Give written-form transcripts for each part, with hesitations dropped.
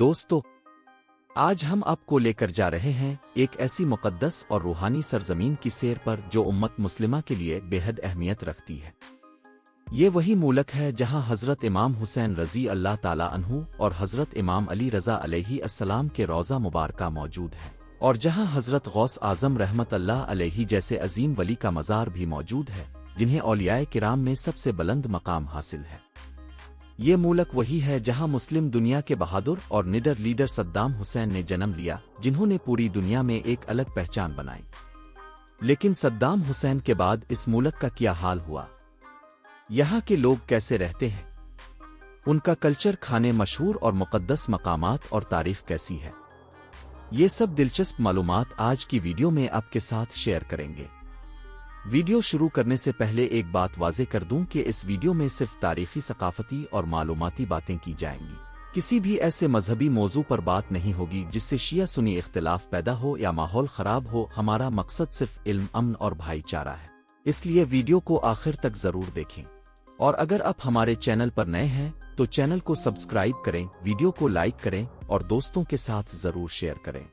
دوستو، آج ہم آپ کو لے کر جا رہے ہیں ایک ایسی مقدس اور روحانی سرزمین کی سیر پر جو امت مسلمہ کے لیے بے حد اہمیت رکھتی ہے۔ یہ وہی ملک ہے جہاں حضرت امام حسین رضی اللہ تعالیٰ عنہ اور حضرت امام علی رضا علیہ السلام کے روضہ مبارکہ موجود ہے، اور جہاں حضرت غوث اعظم رحمت اللہ علیہ جیسے عظیم ولی کا مزار بھی موجود ہے، جنہیں اولیاء کرام میں سب سے بلند مقام حاصل ہے۔ یہ ملک وہی ہے جہاں مسلم دنیا کے بہادر اور نڈر لیڈر صدام حسین نے جنم لیا، جنہوں نے پوری دنیا میں ایک الگ پہچان بنائی۔ لیکن صدام حسین کے بعد اس ملک کا کیا حال ہوا؟ یہاں کے لوگ کیسے رہتے ہیں؟ ان کا کلچر، کھانے، مشہور اور مقدس مقامات اور تاریخ کیسی ہے؟ یہ سب دلچسپ معلومات آج کی ویڈیو میں آپ کے ساتھ شیئر کریں گے۔ ویڈیو شروع کرنے سے پہلے ایک بات واضح کر دوں کہ اس ویڈیو میں صرف تاریخی، ثقافتی اور معلوماتی باتیں کی جائیں گی۔ کسی بھی ایسے مذہبی موضوع پر بات نہیں ہوگی جس سے شیعہ سنی اختلاف پیدا ہو یا ماحول خراب ہو۔ ہمارا مقصد صرف علم، امن اور بھائی چارہ ہے، اس لیے ویڈیو کو آخر تک ضرور دیکھیں۔ اور اگر آپ ہمارے چینل پر نئے ہیں تو چینل کو سبسکرائب کریں، ویڈیو کو لائک کریں اور دوستوں کے ساتھ ضرور شیئر کریں۔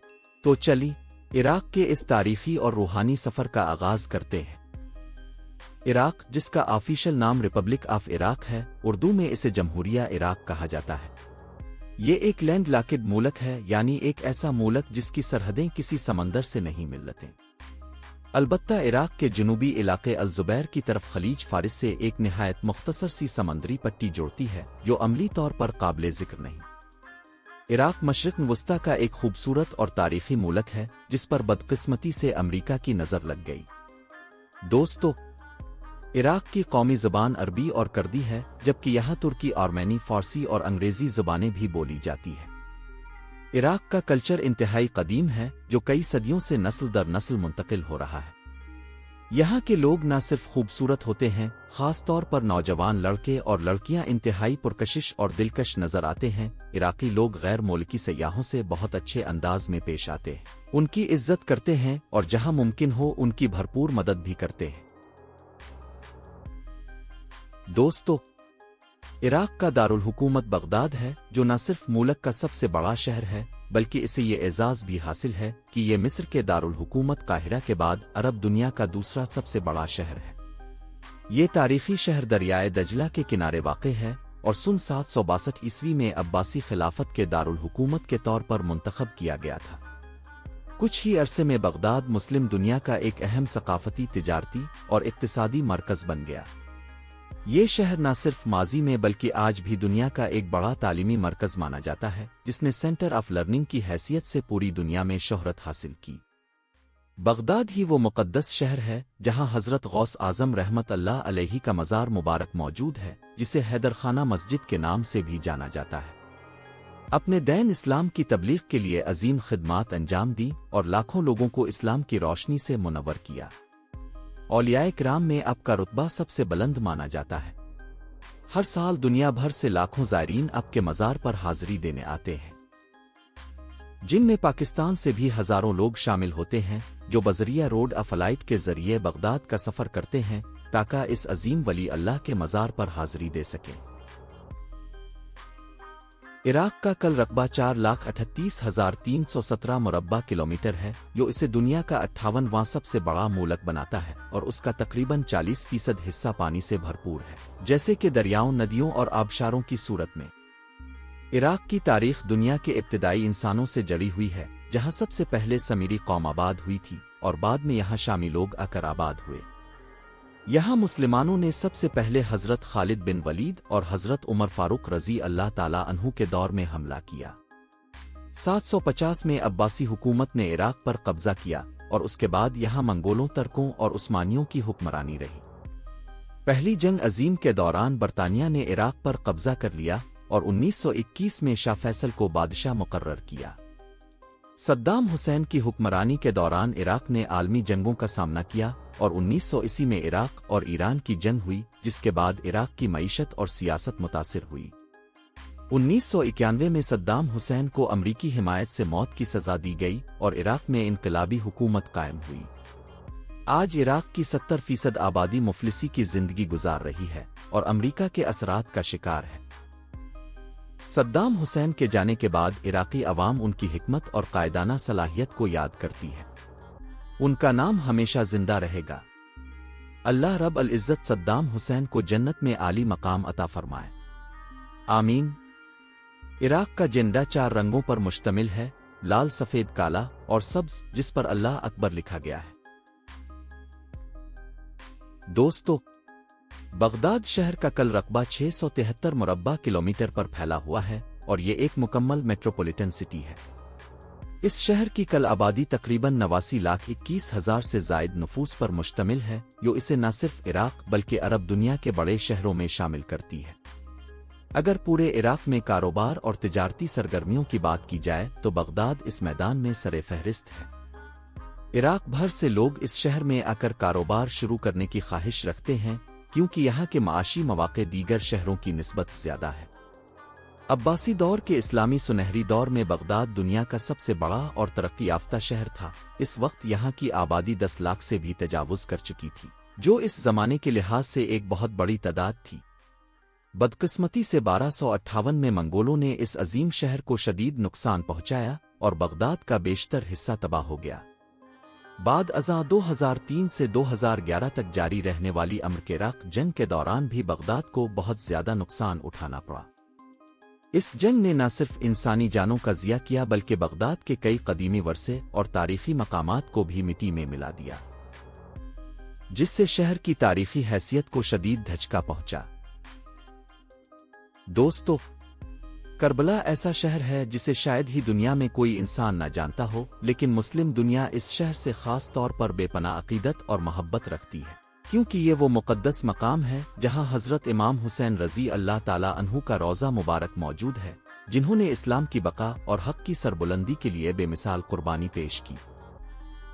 تو چلیے عراق کے اس تاریخی اور روحانی سفر کا آغاز کرتے ہیں۔ عراق، جس کا آفیشل نام ریپبلک آف عراق ہے، اردو میں اسے جمہوریہ عراق کہا جاتا ہے۔ یہ ایک لینڈ لاکڈ ملک ہے، یعنی ایک ایسا ملک جس کی سرحدیں کسی سمندر سے نہیں ملتیں۔ البتہ عراق کے جنوبی علاقے الزبیر کی طرف خلیج فارس سے ایک نہایت مختصر سی سمندری پٹی جوڑتی ہے، جو عملی طور پر قابل ذکر نہیں۔ عراق مشرق وسطیٰ کا ایک خوبصورت اور تاریخی ملک ہے جس پر بدقسمتی سے امریکہ کی نظر لگ گئی۔ دوستو، عراق کی قومی زبان عربی اور کردی ہے، جبکہ یہاں ترکی، آرمینی، فارسی اور انگریزی زبانیں بھی بولی جاتی ہیں۔ عراق کا کلچر انتہائی قدیم ہے، جو کئی صدیوں سے نسل در نسل منتقل ہو رہا ہے۔ یہاں کے لوگ نہ صرف خوبصورت ہوتے ہیں، خاص طور پر نوجوان لڑکے اور لڑکیاں انتہائی پرکشش اور دلکش نظر آتے ہیں۔ عراقی لوگ غیر ملکی سیاحوں سے بہت اچھے انداز میں پیش آتے ہیں، ان کی عزت کرتے ہیں اور جہاں ممکن ہو ان کی بھرپور مدد بھی کرتے ہیں۔ دوستو، عراق کا دارالحکومت بغداد ہے، جو نہ صرف ملک کا سب سے بڑا شہر ہے بلکہ اسے یہ اعزاز بھی حاصل ہے کہ یہ مصر کے دارالحکومت قاہرہ کے بعد عرب دنیا کا دوسرا سب سے بڑا شہر ہے۔ یہ تاریخی شہر دریائے دجلہ کے کنارے واقع ہے اور سن 762 میں عباسی خلافت کے دارالحکومت کے طور پر منتخب کیا گیا تھا۔ کچھ ہی عرصے میں بغداد مسلم دنیا کا ایک اہم ثقافتی، تجارتی اور اقتصادی مرکز بن گیا۔ یہ شہر نہ صرف ماضی میں بلکہ آج بھی دنیا کا ایک بڑا تعلیمی مرکز مانا جاتا ہے، جس نے سینٹر آف لرننگ کی حیثیت سے پوری دنیا میں شہرت حاصل کی۔ بغداد ہی وہ مقدس شہر ہے جہاں حضرت غوث اعظم رحمت اللہ علیہ کا مزار مبارک موجود ہے، جسے حیدر خانہ مسجد کے نام سے بھی جانا جاتا ہے۔ اپنے دین اسلام کی تبلیغ کے لیے عظیم خدمات انجام دی اور لاکھوں لوگوں کو اسلام کی روشنی سے منور کیا۔ اولیاء کرام میں آپ کا رتبہ سب سے بلند مانا جاتا ہے۔ ہر سال دنیا بھر سے لاکھوں زائرین آپ کے مزار پر حاضری دینے آتے ہیں، جن میں پاکستان سے بھی ہزاروں لوگ شامل ہوتے ہیں، جو بذریعہ روڈ فلائٹ کے ذریعے بغداد کا سفر کرتے ہیں تاکہ اس عظیم ولی اللہ کے مزار پر حاضری دے سکیں۔ عراق کا کل رقبہ 4,38,317 مربع کلومیٹر ہے، جو اسے دنیا کا 58واں سب سے بڑا ملک بناتا ہے، اور اس کا تقریباً 40% حصہ پانی سے بھرپور ہے، جیسے کہ دریاؤں، ندیوں اور آبشاروں کی صورت میں۔ عراق کی تاریخ دنیا کے ابتدائی انسانوں سے جڑی ہوئی ہے، جہاں سب سے پہلے سمیری قوم آباد ہوئی تھی اور بعد میں یہاں شامی لوگ آ کر آباد ہوئے۔ یہاں مسلمانوں نے سب سے پہلے حضرت خالد بن ولید اور حضرت عمر فاروق رضی اللہ تعالیٰ عنہ کے دور میں حملہ کیا۔ 750 میں عباسی حکومت نے عراق پر قبضہ کیا اور اس کے بعد یہاں منگولوں، ترکوں اور عثمانیوں کی حکمرانی رہی۔ پہلی جنگ عظیم کے دوران برطانیہ نے عراق پر قبضہ کر لیا اور 1921 میں شاہ فیصل کو بادشاہ مقرر کیا۔ صدام حسین کی حکمرانی کے دوران عراق نے عالمی جنگوں کا سامنا کیا اور 1980 میں عراق اور ایران کی جنگ ہوئی، جس کے بعد عراق کی معیشت اور سیاست متاثر ہوئی۔ 1991 میں صدام حسین کو امریکی حمایت سے موت کی سزا دی گئی اور عراق میں انقلابی حکومت قائم ہوئی۔ آج عراق کی 70% آبادی مفلسی کی زندگی گزار رہی ہے اور امریکہ کے اثرات کا شکار ہے۔ صدام حسین کے جانے کے بعد عراقی عوام ان کی حکمت اور قائدانہ صلاحیت کو یاد کرتی ہے۔ ان کا نام ہمیشہ زندہ رہے گا۔ اللہ رب العزت صدام حسین کو جنت میں عالی مقام عطا فرمائے، آمین۔ عراق کا جھنڈا 4 رنگوں پر مشتمل ہے، لال، سفید، کالا اور سبز، جس پر اللہ اکبر لکھا گیا ہے۔ دوستو، بغداد شہر کا کل رقبہ 673 مربع کلومیٹر پر پھیلا ہوا ہے اور یہ ایک مکمل میٹروپولیٹن سٹی ہے۔ اس شہر کی کل آبادی تقریباً 89,21,000 سے زائد نفوس پر مشتمل ہے، جو اسے نہ صرف عراق بلکہ عرب دنیا کے بڑے شہروں میں شامل کرتی ہے۔ اگر پورے عراق میں کاروبار اور تجارتی سرگرمیوں کی بات کی جائے تو بغداد اس میدان میں سر فہرست ہے۔ عراق بھر سے لوگ اس شہر میں آ کر کاروبار شروع کرنے کی خواہش رکھتے ہیں، کیونکہ یہاں کے معاشی مواقع دیگر شہروں کی نسبت زیادہ ہے۔ عباسی دور کے اسلامی سنہری دور میں بغداد دنیا کا سب سے بڑا اور ترقی یافتہ شہر تھا۔ اس وقت یہاں کی آبادی 10 لاکھ سے بھی تجاوز کر چکی تھی، جو اس زمانے کے لحاظ سے ایک بہت بڑی تعداد تھی۔ بدقسمتی سے 1258 میں منگولوں نے اس عظیم شہر کو شدید نقصان پہنچایا اور بغداد کا بیشتر حصہ تباہ ہو گیا۔ بعد ازاں 2003 سے 2011 تک جاری رہنے والی امر کے عراق جنگ کے دوران بھی بغداد کو بہت زیادہ نقصان اٹھانا پڑا۔ اس جنگ نے نہ صرف انسانی جانوں کا ضیاع کیا بلکہ بغداد کے کئی قدیمی ورثے اور تاریخی مقامات کو بھی مٹی میں ملا دیا، جس سے شہر کی تاریخی حیثیت کو شدید دھچکا پہنچا۔ دوستو، کربلا ایسا شہر ہے جسے شاید ہی دنیا میں کوئی انسان نہ جانتا ہو، لیکن مسلم دنیا اس شہر سے خاص طور پر بے پناہ عقیدت اور محبت رکھتی ہے، کیونکہ یہ وہ مقدس مقام ہے جہاں حضرت امام حسین رضی اللہ تعالیٰ عنہ کا روضہ مبارک موجود ہے، جنہوں نے اسلام کی بقا اور حق کی سربلندی کے لیے بے مثال قربانی پیش کی۔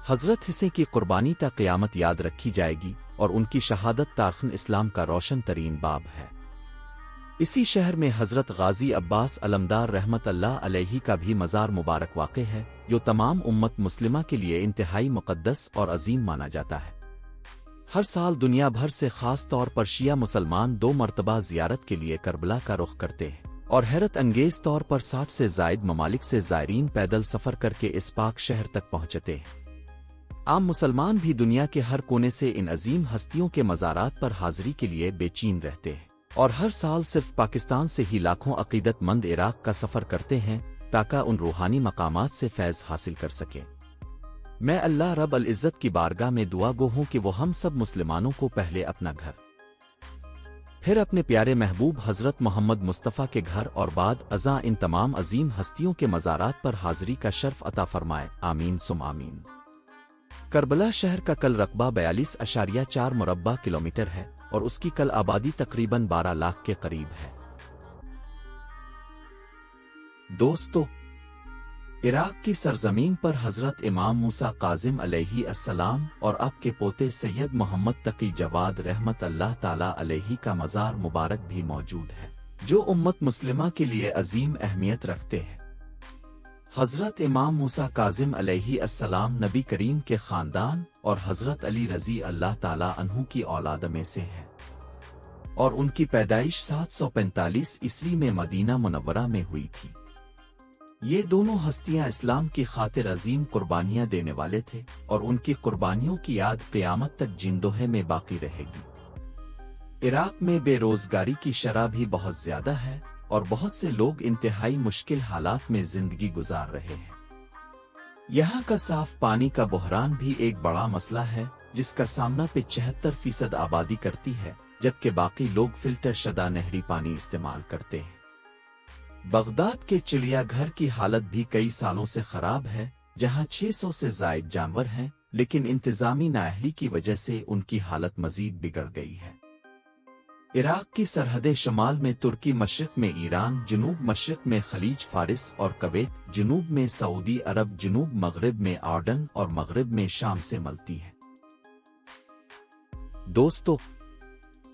حضرت حسین کی قربانی تا قیامت یاد رکھی جائے گی اور ان کی شہادت تاریخ اسلام کا روشن ترین باب ہے۔ اسی شہر میں حضرت غازی عباس علمدار رحمت اللہ علیہ کا بھی مزار مبارک واقع ہے، جو تمام امت مسلمہ کے لیے انتہائی مقدس اور عظیم مانا جاتا ہے۔ ہر سال دنیا بھر سے خاص طور پر شیعہ مسلمان 2 مرتبہ زیارت کے لیے کربلا کا رخ کرتے ہیں، اور حیرت انگیز طور پر 60 سے زائد ممالک سے زائرین پیدل سفر کر کے اس پاک شہر تک پہنچتے ہیں۔ عام مسلمان بھی دنیا کے ہر کونے سے ان عظیم ہستیوں کے مزارات پر حاضری کے لیے بے چین رہتے ہیں، اور ہر سال صرف پاکستان سے ہی لاکھوں عقیدت مند عراق کا سفر کرتے ہیں تاکہ ان روحانی مقامات سے فیض حاصل کر سکیں۔ میں اللہ رب العزت کی بارگاہ میں دعا گو ہوں کہ وہ ہم سب مسلمانوں کو پہلے اپنا گھر، پھر اپنے پیارے محبوب حضرت محمد مصطفیٰ کے گھر اور بعد ازاں ان تمام عظیم ہستیوں کے مزارات پر حاضری کا شرف عطا فرمائے، آمین ثم آمین۔ کربلا شہر کا کل رقبہ 42.4 مربع کلومیٹر ہے اور اس کی کل آبادی تقریباً 12 لاکھ کے قریب ہے۔ دوستو، عراق کی سرزمین پر حضرت امام موسیٰ کاظم علیہ السلام اور آپ کے پوتے سید محمد تقی جواد رحمت اللہ تعالی علیہ کا مزار مبارک بھی موجود ہے، جو امت مسلمہ کے لیے عظیم اہمیت رکھتے ہیں۔ حضرت امام موسیٰ کاظم علیہ السلام نبی کریم کے خاندان اور حضرت علی رضی اللہ تعالی عنہ کی اولاد میں سے ہیں، اور ان کی پیدائش 745 عیسوی میں مدینہ منورہ میں ہوئی تھی۔ یہ دونوں ہستیاں اسلام کی خاطر عظیم قربانیاں دینے والے تھے، اور ان کی قربانیوں کی یاد قیامت تک جندوہے میں باقی رہے گی۔ عراق میں بے روزگاری کی شرح بھی بہت زیادہ ہے اور بہت سے لوگ انتہائی مشکل حالات میں زندگی گزار رہے ہیں۔ یہاں کا صاف پانی کا بحران بھی ایک بڑا مسئلہ ہے، جس کا سامنا 75% آبادی کرتی ہے، جبکہ باقی لوگ فلٹر شدہ نہری پانی استعمال کرتے ہیں۔ بغداد کے چڑیا گھر کی حالت بھی کئی سالوں سے خراب ہے، جہاں 600 سے زائد جانور ہیں، لیکن انتظامی نااہلی کی وجہ سے ان کی حالت مزید بگڑ گئی ہے۔ عراق کی سرحدیں شمال میں ترکی، مشرق میں ایران، جنوب مشرق میں خلیج فارس اور کویت، جنوب میں سعودی عرب، جنوب مغرب میں اردن اور مغرب میں شام سے ملتی ہیں۔ دوستو،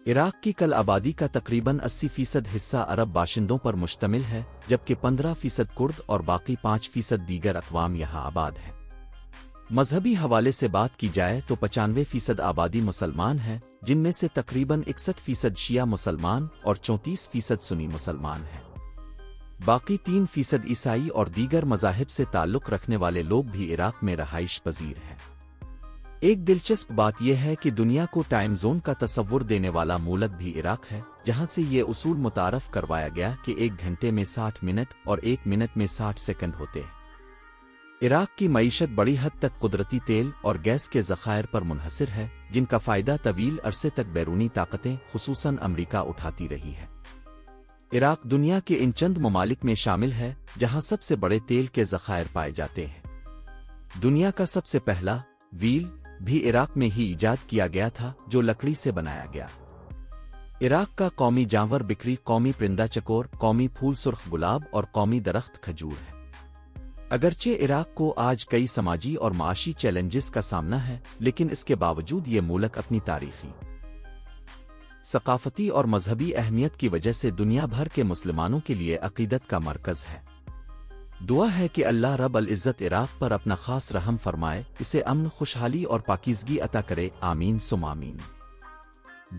عراق کی کل آبادی کا تقریباً 80% حصہ عرب باشندوں پر مشتمل ہے، جبکہ 15% کرد اور باقی 5% دیگر اقوام یہاں آباد ہیں۔ مذہبی حوالے سے بات کی جائے تو 95% آبادی مسلمان ہے، جن میں سے تقریباً 61% شیعہ مسلمان اور 34% سنی مسلمان ہیں۔ باقی 3% عیسائی اور دیگر مذاہب سے تعلق رکھنے والے لوگ بھی عراق میں رہائش پذیر ہیں۔ ایک دلچسپ بات یہ ہے کہ دنیا کو ٹائم زون کا تصور دینے والا ملک بھی عراق ہے، جہاں سے یہ اصول متعارف کروایا گیا کہ 1 گھنٹے میں 60 منٹ اور 1 منٹ میں 60 سیکنڈ ہوتے ہیں۔ عراق کی معیشت بڑی حد تک قدرتی تیل اور گیس کے ذخائر پر منحصر ہے، جن کا فائدہ طویل عرصے تک بیرونی طاقتیں خصوصاً امریکہ اٹھاتی رہی ہے۔ عراق دنیا کے ان چند ممالک میں شامل ہے جہاں سب سے بڑے تیل کے ذخائر پائے جاتے ہیں۔ دنیا کا سب سے پہلا ویل بھی عراق میں ہی ایجاد کیا گیا تھا، جو لکڑی سے بنایا گیا۔ عراق کا قومی جانور بکری، قومی پرندہ چکور، قومی پھول سرخ گلاب اور قومی درخت کھجور ہے۔ اگرچہ عراق کو آج کئی سماجی اور معاشی چیلنجز کا سامنا ہے، لیکن اس کے باوجود یہ ملک اپنی تاریخی، ثقافتی اور مذہبی اہمیت کی وجہ سے دنیا بھر کے مسلمانوں کے لیے عقیدت کا مرکز ہے۔ دعا ہے کہ اللہ رب العزت عراق پر اپنا خاص رحم فرمائے، اسے امن، خوشحالی اور پاکیزگی عطا کرے، آمین ثم آمین۔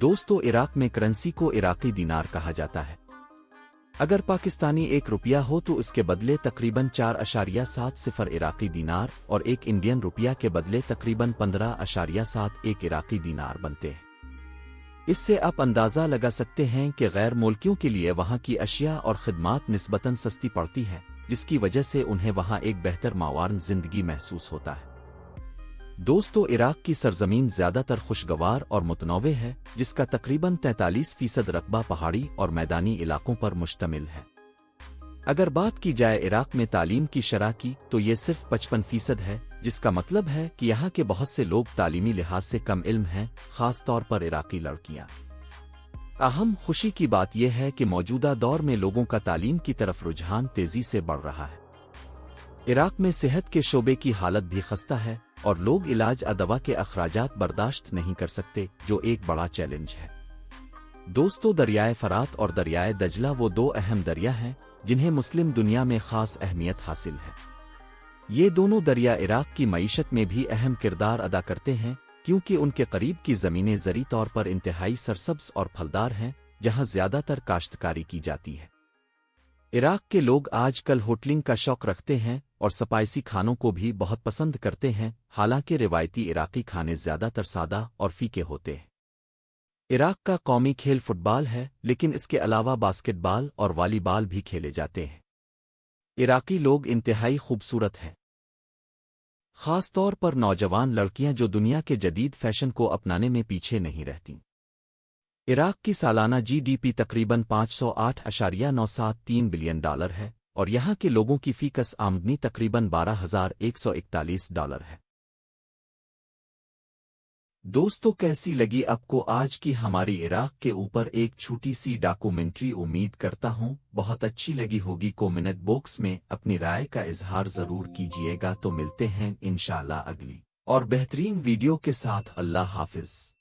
دوستو، عراق میں کرنسی کو عراقی دینار کہا جاتا ہے۔ اگر پاکستانی 1 روپیہ ہو تو اس کے بدلے تقریباً 4.70 عراقی دینار اور 1 انڈین روپیہ کے بدلے تقریباً 15.71 عراقی دینار بنتے ہیں۔ اس سے آپ اندازہ لگا سکتے ہیں کہ غیر ملکیوں کے لیے وہاں کی اشیاء اور خدمات نسبتاً سستی پڑتی ہیں، جس کی وجہ سے انہیں وہاں ایک بہتر معاون زندگی محسوس ہوتا ہے۔ دوستو، عراق کی سرزمین زیادہ تر خوشگوار اور متنوع ہے، جس کا تقریباً 43% رقبہ پہاڑی اور میدانی علاقوں پر مشتمل ہے۔ اگر بات کی جائے عراق میں تعلیم کی شرح کی تو یہ صرف 55% ہے، جس کا مطلب ہے کہ یہاں کے بہت سے لوگ تعلیمی لحاظ سے کم علم ہیں، خاص طور پر عراقی لڑکیاں۔ اہم خوشی کی بات یہ ہے کہ موجودہ دور میں لوگوں کا تعلیم کی طرف رجحان تیزی سے بڑھ رہا ہے۔ عراق میں صحت کے شعبے کی حالت بھی خستہ ہے اور لوگ علاج ادوا کے اخراجات برداشت نہیں کر سکتے، جو ایک بڑا چیلنج ہے۔ دوستو، دریائے فرات اور دریائے دجلہ وہ 2 اہم دریا ہیں جنہیں مسلم دنیا میں خاص اہمیت حاصل ہے۔ یہ دونوں دریا عراق کی معیشت میں بھی اہم کردار ادا کرتے ہیں، کیونکہ ان کے قریب کی زمینیں زرعی طور پر انتہائی سرسبز اور پھلدار ہیں، جہاں زیادہ تر کاشتکاری کی جاتی ہے۔ عراق کے لوگ آج کل ہوٹلنگ کا شوق رکھتے ہیں اور سپائسی کھانوں کو بھی بہت پسند کرتے ہیں، حالانکہ روایتی عراقی کھانے زیادہ تر سادہ اور پھیکے ہوتے ہیں۔ عراق کا قومی کھیل فٹ بال ہے، لیکن اس کے علاوہ باسکٹ بال اور والی بال بھی کھیلے جاتے ہیں۔ عراقی لوگ انتہائی خوبصورت ہیں، خاص طور پر نوجوان لڑکیاں جو دنیا کے جدید فیشن کو اپنانے میں پیچھے نہیں رہتیں۔ عراق کی سالانہ جی ڈی پی تقریباً $508.93 بلین ہے اور یہاں کے لوگوں کی فی کس آمدنی تقریباً $12,141 ہے۔ دوستو، کیسی لگی آپ کو آج کی ہماری عراق کے اوپر ایک چھوٹی سی ڈاکومنٹری؟ امید کرتا ہوں بہت اچھی لگی ہوگی۔ کومنٹ باکس میں اپنی رائے کا اظہار ضرور کیجیے گا۔ تو ملتے ہیں انشاءاللہ اگلی اور بہترین ویڈیو کے ساتھ۔ اللہ حافظ۔